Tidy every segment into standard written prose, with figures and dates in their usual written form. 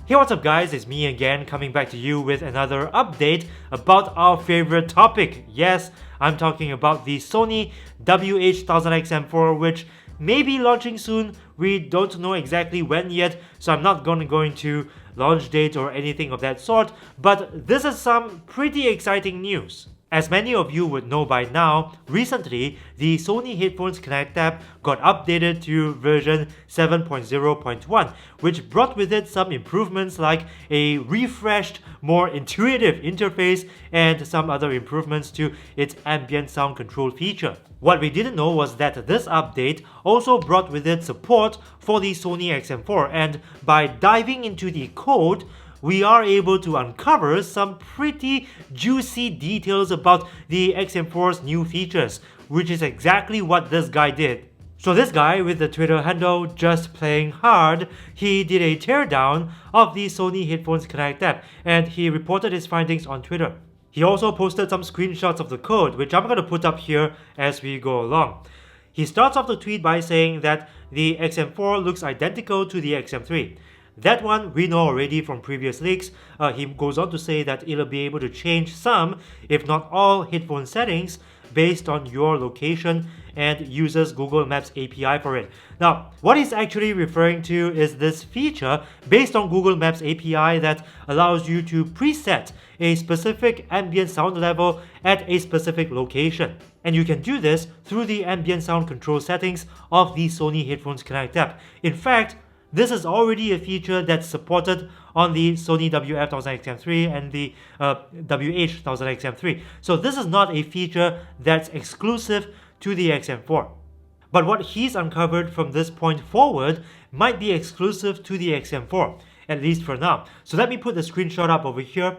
Hey, what's up guys, it's me again coming back to you with another update about our favorite topic. Yes, I'm talking about the Sony WH-1000XM4, which may be launching soon. We don't know exactly when yet, so I'm not going to go into launch date or anything of that sort, but this is some pretty exciting news. As many of you would know by now, recently the Sony Headphones Connect app got updated to version 7.0.1, which brought with it some improvements like a refreshed, more intuitive interface and some other improvements to its ambient sound control feature. What we didn't know was that this update also brought with it support for the Sony XM4, and by diving into the code, we are able to uncover some pretty juicy details about the XM4's new features, which is exactly what this guy did. So this guy with the Twitter handle Just Playing Hard, he did a teardown of the Sony Headphones Connect app and he reported his findings on Twitter. He also posted some screenshots of the code, which I'm going to put up here as we go along. He starts off the tweet by saying that the XM4 looks identical to the XM3. That one we know already from previous leaks. He goes on to say that it'll be able to change some, if not all, headphone settings based on your location and uses Google Maps API for it. Now, what he's actually referring to is this feature based on Google Maps API that allows you to preset a specific ambient sound level at a specific location. And you can do this through the ambient sound control settings of the Sony Headphones Connect app. In fact, this is already a feature that's supported on the Sony WF-1000XM3 and the WH-1000XM3. So this is not a feature that's exclusive to the XM4. But what he's uncovered from this point forward might be exclusive to the XM4, at least for now. So let me put the screenshot up over here.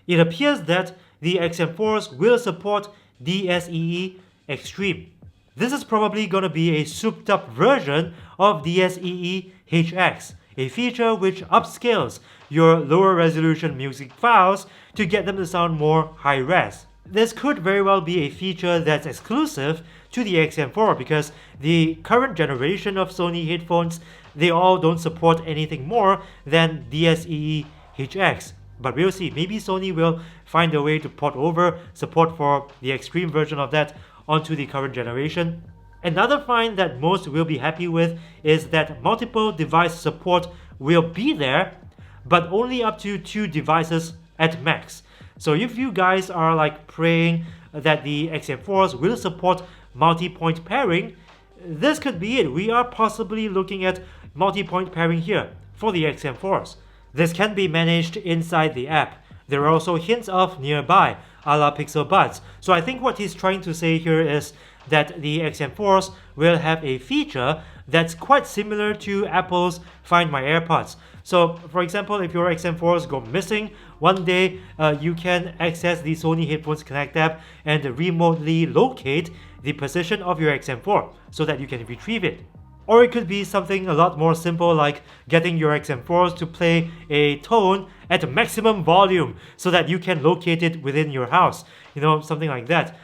It appears that the XM4s will support DSEE Extreme. This is probably going to be a souped up version of DSEE HX, a feature which upscales your lower resolution music files to get them to sound more high res. This could very well be a feature that's exclusive to the XM4 because the current generation of Sony headphones, they all don't support anything more than DSEE HX. But we'll see, maybe Sony will find a way to port over support for the extreme version of that onto the current generation. Another find that most will be happy with is that multiple device support will be there, but only up to 2 devices at max. So if you guys are like praying that the XM4s will support multi-point pairing, this could be it. We are possibly looking at multi-point pairing here for the XM4s. This can be managed inside the app. There are also hints of nearby, a la Pixel Buds. So I think what he's trying to say here is that the XM4s will have a feature that's quite similar to Apple's Find My AirPods. So for example, if your XM4s go missing one day, you can access the Sony Headphones Connect app and remotely locate the position of your XM4 so that you can retrieve it. Or it could be something a lot more simple like getting your XM4s to play a tone at maximum volume so that you can locate it within your house. You know, something like that.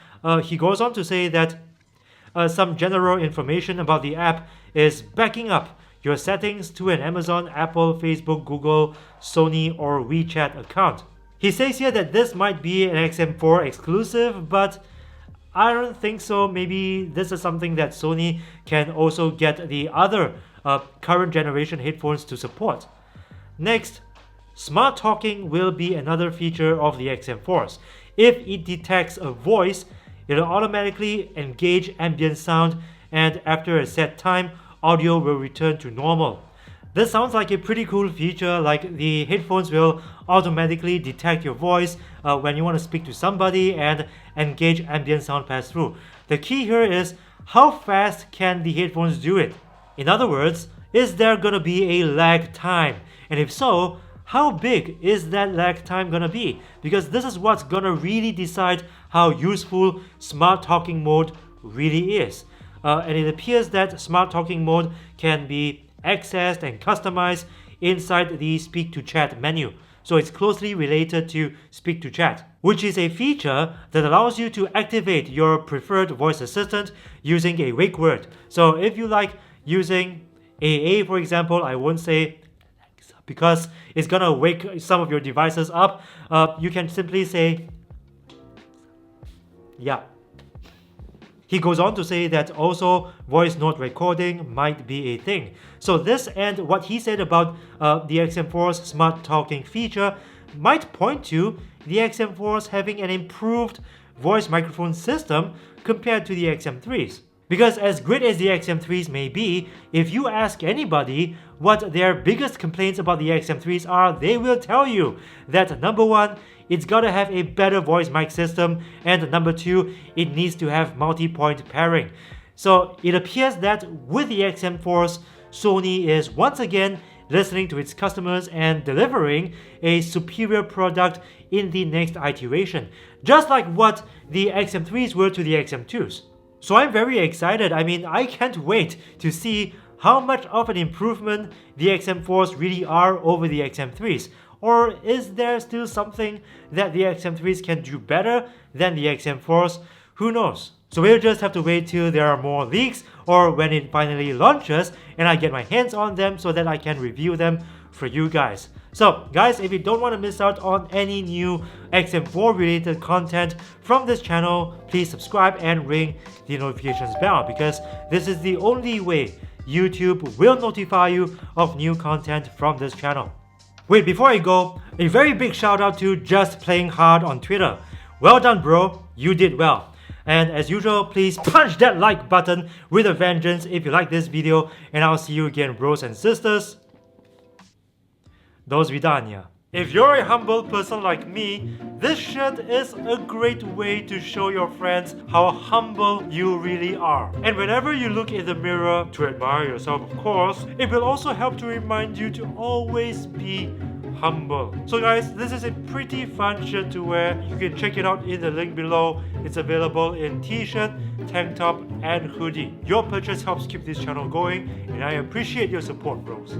He goes on to say that some general information about the app is backing up your settings to an Amazon, Apple, Facebook, Google, Sony or WeChat account. He says here that this might be an XM4 exclusive, but I don't think so. Maybe this is something that Sony can also get the other current generation headphones to support. Next, smart talking will be another feature of the XM4s. If it detects a voice, it'll automatically engage ambient sound, and after a set time, audio will return to normal. This sounds like a pretty cool feature, like the headphones will automatically detect your voice when you want to speak to somebody and engage ambient sound pass through. The key here is how fast can the headphones do it? In other words, is there gonna be a lag time? And if so, how big is that lag time gonna be? Because this is what's gonna really decide how useful smart talking mode really is. And it appears that smart talking mode can be accessed and customized inside the speak to chat menu. So it's closely related to speak to chat, which is a feature that allows you to activate your preferred voice assistant using a wake word. So if you like using AA, for example, I won't say Alexa because it's gonna wake some of your devices up, you can simply say, yeah. He goes on to say that also voice note recording might be a thing. So this and what he said about the XM4's smart talking feature might point to the XM4's having an improved voice microphone system compared to the XM3's. Because as great as the XM3's may be, if you ask anybody what their biggest complaints about the XM3's are, they will tell you that number one, it's gotta have a better voice mic system, and number two, it needs to have multi-point pairing. So it appears that with the XM4's, Sony is once again listening to its customers and delivering a superior product in the next iteration, just like what the XM3's were to the XM2's. So I'm very excited. I mean, I can't wait to see how much of an improvement the XM4's really are over the XM3's. Or is there still something that the XM3's can do better than the XM4's? Who knows? So we'll just have to wait till there are more leaks or when it finally launches and I get my hands on them so that I can review them for you guys. So guys, if you don't want to miss out on any new XM4 related content from this channel, please subscribe and ring the notifications bell, because this is the only way YouTube will notify you of new content from this channel. Wait, before I go, a very big shout out to Just Playing Hard on Twitter. Well done, bro, you did well. And as usual, please punch that like button with a vengeance if you like this video, and I'll see you again, bros and sisters. Do svidania. If you're a humble person like me, this shirt is a great way to show your friends how humble you really are. And whenever you look in the mirror, to admire yourself of course, it will also help to remind you to always be humble. So guys, this is a pretty fun shirt to wear. You can check it out in the link below. It's available in t-shirt, tank top and hoodie. Your purchase helps keep this channel going and I appreciate your support, bros.